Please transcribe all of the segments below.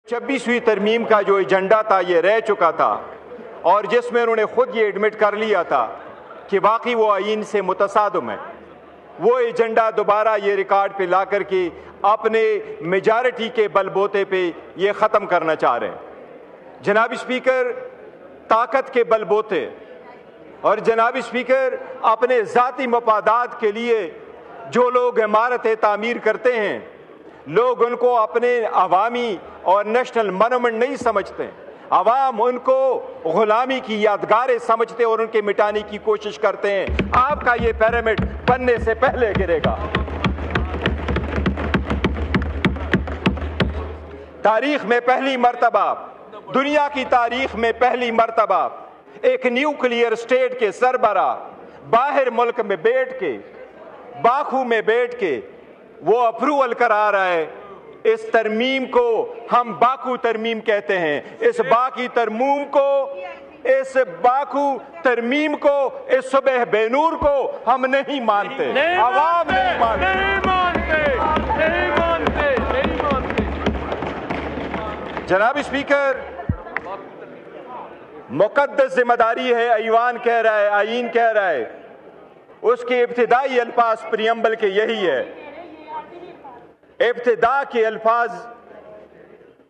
26ویں ترمیم کا جو ایجنڈا تھا یہ رہ چکا تھا، اور جس میں انہوں نے خود یہ ایڈمٹ کر لیا تھا کہ واقعی وہ آئین سے متصادم ہے، وہ ایجنڈا دوبارہ یہ ریکارڈ پہ لا کر کے اپنے میجارٹی کے بل بوتے پہ یہ ختم کرنا چاہ رہے ہیں۔ جناب اسپیکر، طاقت کے بل بوتے اور جناب اسپیکر اپنے ذاتی مفادات کے لیے جو لوگ عمارتیں تعمیر کرتے ہیں، لوگ ان کو اپنے عوامی اور نیشنل مونومنٹ نہیں سمجھتے، عوام ان کو غلامی کی یادگاریں سمجھتے اور ان کے مٹانے کی کوشش کرتے ہیں۔ آپ کا یہ پیرامڈ بننے سے پہلے گرے گا۔ تاریخ میں پہلی مرتبہ، دنیا کی تاریخ میں پہلی مرتبہ ایک نیوکلیئر اسٹیٹ کے سربراہ باہر ملک میں بیٹھ کے، باکو میں بیٹھ کے وہ اپروول کرا رہا ہے۔ اس ترمیم کو ہم باکو ترمیم کہتے ہیں۔ اس باکو ترمیم کو، اس صبح بے نور کو ہم نہیں مانتے، عوام نہیں مانتے۔ جناب اسپیکر، مقدس ذمہ داری ہے، ایوان کہہ رہا ہے، آئین کہہ رہا ہے، اس کے ابتدائی الفاظ پریمبل کے یہی ہے، ابتدا کے الفاظ،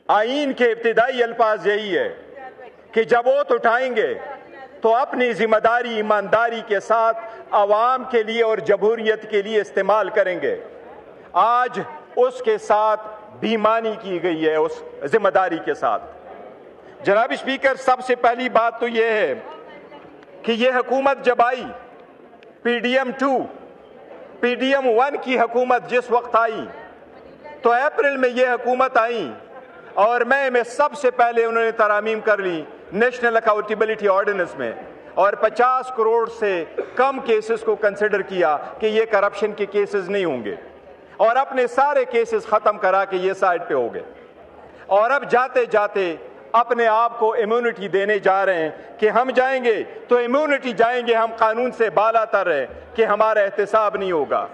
آئین کے ابتدائی الفاظ یہی ہے کہ جب ووٹ اٹھائیں گے تو اپنی ذمہ داری ایمانداری کے ساتھ عوام کے لیے اور جمہوریت کے لیے استعمال کریں گے۔ آج اس کے ساتھ بےایمانی کی گئی ہے، اس ذمہ داری کے ساتھ۔ جناب اسپیکر، سب سے پہلی بات تو یہ ہے کہ یہ حکومت جب آئی، P D M 2، P D M 1 کی حکومت جس وقت آئی تو اپریل میں یہ حکومت آئی، اور میں سب سے پہلے انہوں نے ترامیم کر لی نیشنل اکاؤنٹیبلٹی آرڈیننس میں، اور 50 کروڑ سے کم کیسز کو کنسیڈر کیا کہ یہ کرپشن کے کیسز نہیں ہوں گے، اور اپنے سارے کیسز ختم کرا کے یہ سائڈ پہ ہو گئے، اور اب جاتے جاتے اپنے آپ کو امیونٹی دینے جا رہے ہیں کہ ہم جائیں گے تو امیونٹی جائیں گے، ہم قانون سے بالا تر ہیں کہ ہمارا احتساب نہیں ہوگا۔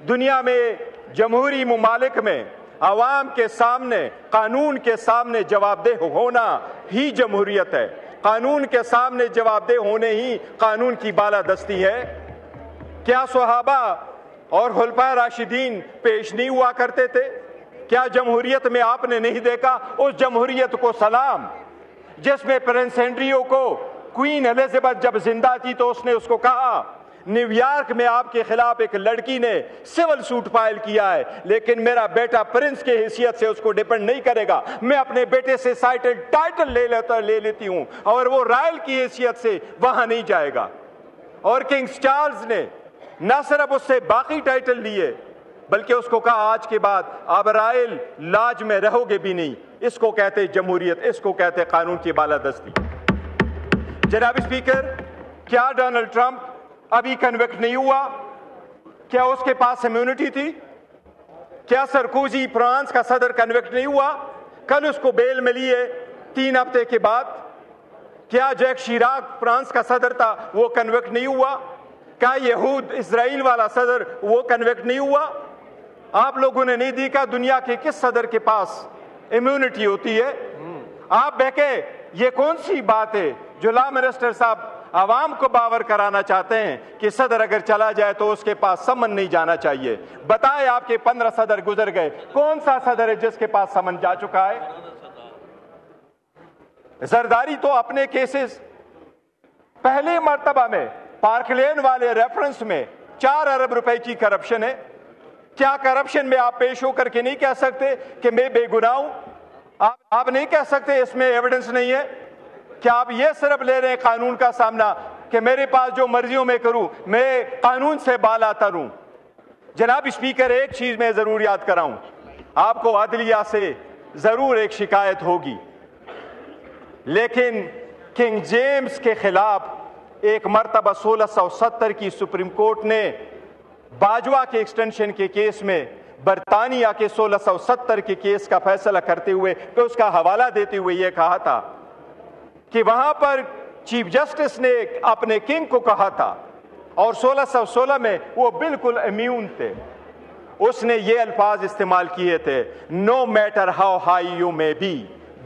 دنیا میں جمہوری ممالک میں عوام کے سامنے، قانون کے سامنے جواب دہ ہونا ہی جمہوریت ہے، قانون کے سامنے جواب دہ ہونے ہی قانون کی بالادستی ہے۔ کیا صحابہ اور خلفائے راشدین پیش نہیں ہوا کرتے تھے؟ کیا جمہوریت میں آپ نے نہیں دیکھا اس جمہوریت کو سلام جس میں پرنس ہینریو کو کوئین ایلزابتھ جب زندہ تھی تو اس نے اس کو کہا، نیو یارک میں آپ کے خلاف ایک لڑکی نے سول سوٹ فائل کیا ہے، لیکن میرا بیٹا پرنس کے حیثیت سے اس کو ڈیپینڈ نہیں کرے گا، میں اپنے بیٹے سے ٹائٹل لے لیتی ہوں اور وہ رائل کی حیثیت سے وہاں نہیں جائے گا۔ اور کنگ چارلز نے نہ صرف اس سے باقی ٹائٹل لیے بلکہ اس کو کہا آج کے بعد آپ رائل لاج میں رہو گے بھی نہیں۔ اس کو کہتے جمہوریت، اس کو کہتے قانون کی بالادستی۔ جناب اسپیکر، کیا ڈونلڈ ٹرمپ ابھی کنوکٹ نہیں ہوا؟ کیا اس کے پاس امیونٹی تھی؟ کیا سرکوزی فرانس کا صدر کنوکٹ نہیں ہوا؟ کل اس کو بیل ملی ہے 3 ہفتے کے بعد۔ کیا جیک شیراک فرانس کا صدر تھا، وہ کنوکٹ نہیں ہوا؟ کیا یہود اسرائیل والا صدر وہ کنوکٹ نہیں ہوا؟ آپ لوگوں نے نہیں دیکھا دنیا کے کس صدر کے پاس امیونٹی ہوتی ہے؟ آپ بہکے یہ کون سی بات ہے جو لا منسٹر صاحب عوام کو باور کرانا چاہتے ہیں کہ صدر اگر چلا جائے تو اس کے پاس سمن نہیں جانا چاہیے؟ بتائیں، آپ کے 15 صدر گزر گئے، کون سا صدر ہے جس کے پاس سمن جا چکا ہے؟ زرداری تو اپنے کیسز پہلی مرتبہ میں پارک لین والے ریفرنس میں 4 ارب روپے کی کرپشن ہے۔ کیا کرپشن میں آپ پیش ہو کر کے نہیں کہہ سکتے کہ میں بے گناہ ہوں؟ آپ نہیں کہہ سکتے اس میں ایویڈنس نہیں ہے؟ کیا آپ یہ صرف لے رہے ہیں قانون کا سامنا کہ میرے پاس جو مرضیوں میں کروں، میں قانون سے بالا تر ہوں؟ جناب اسپیکر، ایک چیز میں ضرور یاد کراؤں، آپ کو عدلیہ سے ضرور ایک شکایت ہوگی، لیکن کنگ جیمز کے خلاف ایک مرتبہ 1670 کی سپریم کورٹ نے باجوہ کے ایکسٹینشن کے کیس میں برطانیہ کے 1670 کے کیس کا فیصلہ کرتے ہوئے کہ اس کا حوالہ دیتے ہوئے یہ کہا تھا کہ وہاں پر چیف جسٹس نے اپنے کنگ کو کہا تھا، اور 1616 میں وہ بالکل امیون تھے، اس نے یہ الفاظ استعمال کیے تھے، no matter how high you may be,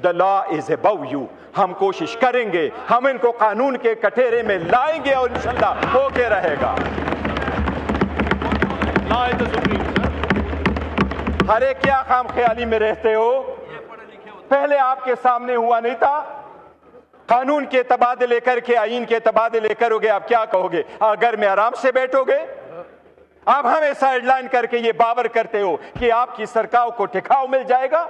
the law is above you. ہم کوشش کریں گے, ہم ان کو قانون کے کٹہرے میں لائیں گے اور انشاءاللہ ہو کے رہے گا. ہر ایک کیا خام خیالی میں رہتے ہو؟ پہلے آپ کے سامنے ہوا نہیں تھا؟ قانون کے تبادلے کر کے آئین کے تبادلے کرو گے, آپ کیا کہو گے؟ گھر میں آرام سے بیٹھو گے؟ آپ ہمیں سائیڈ لائن کر کے یہ باور کرتے ہو کہ آپ کی سرکار کو ٹکاؤ مل جائے گا؟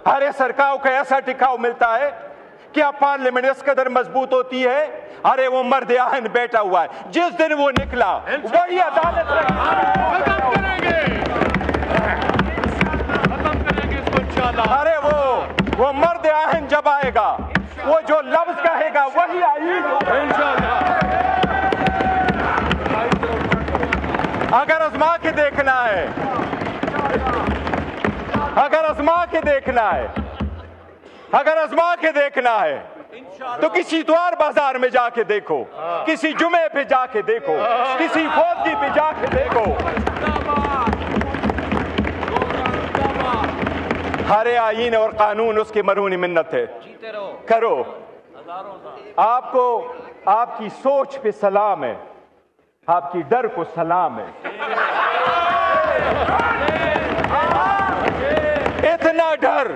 ارے سرکار کو ایسا ٹکاؤ ملتا ہے کیا پارلیمنٹ اس قدر مضبوط ہوتی ہے؟ ارے وہ مرد آہن بیٹھا ہوا ہے, جس دن وہ نکلا وہی عدالت ختم کریں گے اس کو انشاءاللہ. ارے وہ مرد آہن جب آئے گا, وہ جو لفظ کہے گا وہی آئین انشاءاللہ. اگر آزما کے دیکھنا ہے, اگر آزما کے دیکھنا ہے, اگر آزما کے دیکھنا ہے تو کسی اتوار بازار میں جا کے دیکھو, کسی جمعے پہ جا کے دیکھو, کسی فوتگی پہ جا کے دیکھو. ہر آئین اور قانون اس کی مرہون منت ہے. کرو, آپ کو آپ کی سوچ پہ سلام ہے, آپ کی ڈر کو سلام ہے. اتنا ڈر,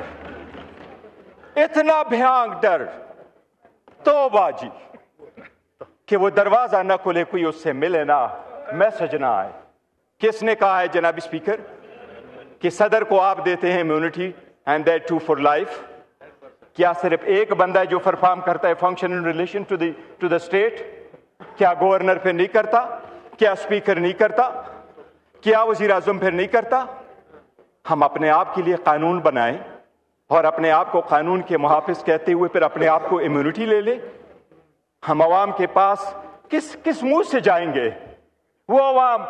اتنا بھیانک ڈر, توبہ جی, کہ وہ دروازہ نہ کھلے, کوئی اس سے ملے نہ, میسج نہ آئے. کس نے کہا ہے جناب اسپیکر کہ صدر کو آپ دیتے ہیں immunity and that too for life? کیا صرف ایک بندہ ہے جو پرفارم کرتا ہے function in relation to the state? کیا گورنر پھر نہیں کرتا؟ کیا اسپیکر نہیں کرتا؟ کیا وزیر اعظم پھر نہیں کرتا؟ ہم اپنے آپ کے لیے قانون بنائیں اور اپنے آپ کو قانون کے محافظ کہتے ہوئے پھر اپنے آپ کو امیونٹی لے لیں. ہم عوام کے پاس کس منہ سے جائیں گے؟ وہ عوام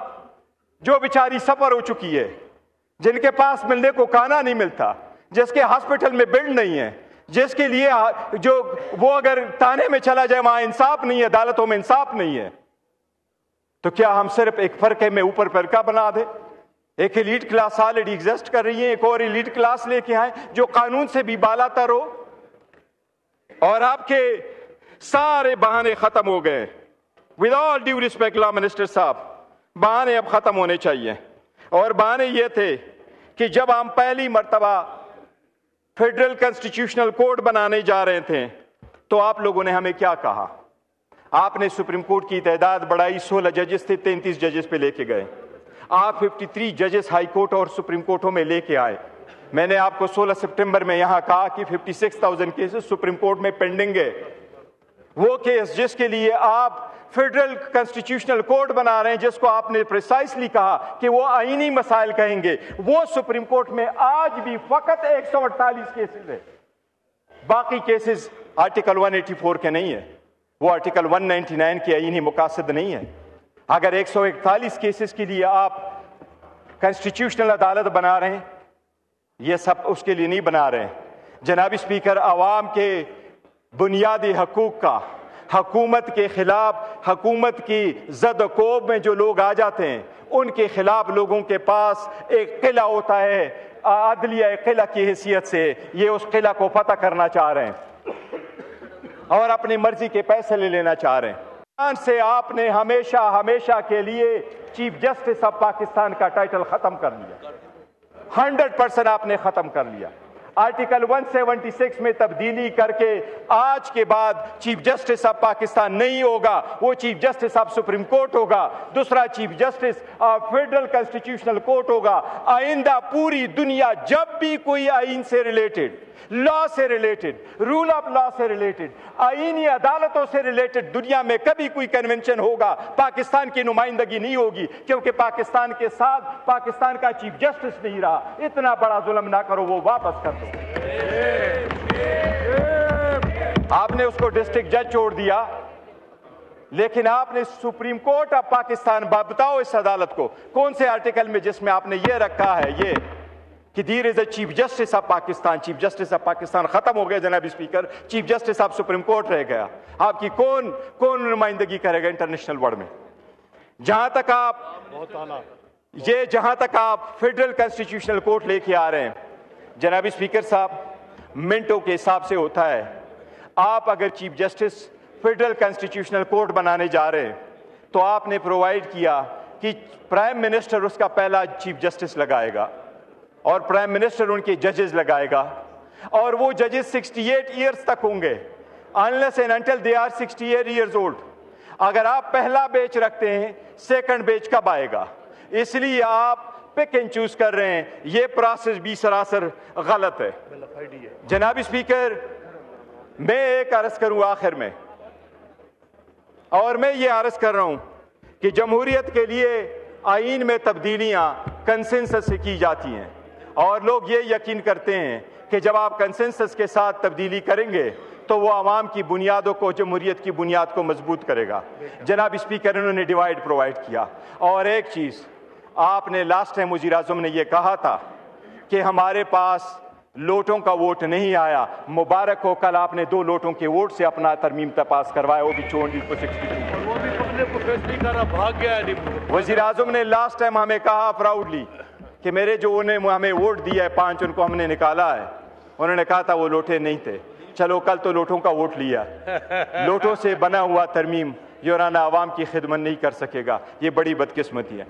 جو بیچاری سفر ہو چکی ہے, جن کے پاس ملنے کو کھانا نہیں ملتا, جس کے ہاسپٹل میں بیڈ نہیں ہے, جس کے لیے جو وہ اگر تانے میں چلا جائے وہاں انصاف نہیں ہے, عدالتوں میں انصاف نہیں ہے, تو کیا ہم صرف ایک فرقے میں اوپر فرقہ بنا دیں؟ ایک ایلیٹ کلاس آلریڈی ایگزسٹ کر رہی ہے, ایک اور ایلیٹ کلاس لے کے آئیں جو قانون سے بھی بالا تر ہو. اور آپ کے سارے بہانے ختم ہو گئے. With all due respect law minister صاحب, بہانے اب ختم ہونے چاہیے. اور بہانے یہ تھے کہ جب ہم پہلی مرتبہ فیڈرل کنسٹیٹیوشنل کوڈ بنانے جا رہے تھے تو آپ لوگوں نے ہمیں کیا کہا؟ آپ نے سپریم کورٹ کی تعداد بڑھائی, 16 ججز تھے 33 ججز پہ لے کے گئے. آپ 53 ججز ہائی کورٹ اور سپریم کورٹوں میں لے کے آئے. میں نے آپ کو 16 سپٹمبر میں یہاں کہا کہ 56,000 کیسز سپریم کورٹ میں پینڈنگ ہے. وہ کیس جس کے لیے آپ فیڈرل کنسٹیٹیوشنل کوڈ بنا رہے ہیں, جس کو آپ نے پریسائسلی کہا کہ وہ آئینی مسائل کہیں گے, وہ سپریم کورٹ میں آج بھی فقط 148 کیسز ہے. باقی کیسز آرٹیکل 184 کے نہیں ہے, وہ آرٹیکل 199 کے آئینی مقاصد نہیں ہے. اگر 141 کیسز کے لیے آپ کنسٹیٹیوشنل عدالت بنا رہے ہیں, یہ سب اس کے لیے نہیں بنا رہے ہیں. جناب اسپیکر, عوام کے بنیادی حقوق کا حکومت کے خلاف, حکومت کی زد و کوب میں جو لوگ آ جاتے ہیں ان کے خلاف لوگوں کے پاس ایک قلعہ ہوتا ہے, عدلیہ قلعہ کی حیثیت سے یہ اس قلعہ کو فتح کرنا چاہ رہے ہیں اور اپنی مرضی کے پیسے لے لینا چاہ رہے ہیں. سے آپ نے ہمیشہ کے لیے چیف جسٹس آف پاکستان کا ٹائٹل ختم کر لیا, 100% آپ نے ختم کر لیا. آرٹیکل 176 میں تبدیلی کر کے آج کے بعد چیف جسٹس آف پاکستان نہیں ہوگا, وہ chief justice of supreme court ہوگا, دوسرا chief justice of federal constitutional court ہوگا. آئندہ پوری دنیا جب بھی کوئی آئین سے ریلیٹڈ, لا سے ریلیٹڈ, رول آف لا سے ریلیٹڈ, آئینی عدالتوں سے ریلیٹڈ دنیا میں کبھی کوئی کنونشن ہوگا, پاکستان کی نمائندگی نہیں ہوگی, کیونکہ پاکستان کے ساتھ پاکستان کا چیف جسٹس نہیں رہا. اتنا بڑا ظلم نہ کرو, وہ واپس کر دو. آپ نے اس کو ڈسٹرکٹ جج چھوڑ دیا, لیکن آپ نے سپریم کورٹ آف پاکستان, بتاؤ اس عدالت کو کون سے آرٹیکل میں جس میں آپ نے یہ رکھا ہے یہ کہ there is a chief justice of Pakistan. Chief justice of Pakistan ختم ہو گیا جناب speaker, chief justice of supreme court رہ گیا. آپ کی کون نمائندگی کرے گا انٹرنیشنل ورلڈ میں؟ جہاں تک آپ فیڈرل کنسٹیٹیوشنل کورٹ لے کے آ رہے ہیں جناب اسپیکر صاحب, منٹوں کے حساب سے ہوتا ہے. آپ اگر chief justice federal constitutional court بنانے جا رہے ہیں تو آپ نے پرووائڈ کیا کہ پرائم منسٹر اس کا پہلا چیف جسٹس لگائے گا اور پرائم منسٹر ان کے ججز لگائے گا, اور وہ ججز 68 ایئرز تک ہوں گے, unless and until they are 68 years old. اگر آپ پہلا بیچ رکھتے ہیں, سیکنڈ بیچ کب آئے گا؟ اس لیے آپ پک اینڈ چوز کر رہے ہیں. یہ پروسیس بھی سراسر غلط ہے. جناب اسپیکر, میں ایک عرض کروں آخر میں, اور میں یہ عرض کر رہا ہوں کہ جمہوریت کے لیے آئین میں تبدیلیاں کنسنسس سے کی جاتی ہیں, اور لوگ یہ یقین کرتے ہیں کہ جب آپ کنسنسس کے ساتھ تبدیلی کریں گے تو وہ عوام کی بنیادوں کو, جمہوریت کی بنیاد کو مضبوط کرے گا. جناب اسپیکر, انہوں نے ڈیوائیڈ پرووائڈ کیا. اور ایک چیز, آپ نے لاسٹ ٹائم وزیر اعظم نے یہ کہا تھا کہ ہمارے پاس لوٹوں کا ووٹ نہیں آیا. مبارک ہو, کل آپ نے 2 لوٹوں کے ووٹ سے اپنا ترمیم پاس کروایا, وہ بھی 62. وزیر اعظم نے لاسٹ ٹائم ہمیں کہا پراؤڈلی کہ میرے جو انہیں ہمیں ووٹ دیا ہے 5, ان کو ہم نے نکالا ہے. انہوں نے کہا تھا وہ لوٹے نہیں تھے. چلو کل تو لوٹوں کا ووٹ لیا. لوٹوں سے بنا ہوا ترمیم یورانہ عوام کی خدمت نہیں کر سکے گا. یہ بڑی بدقسمتی ہے.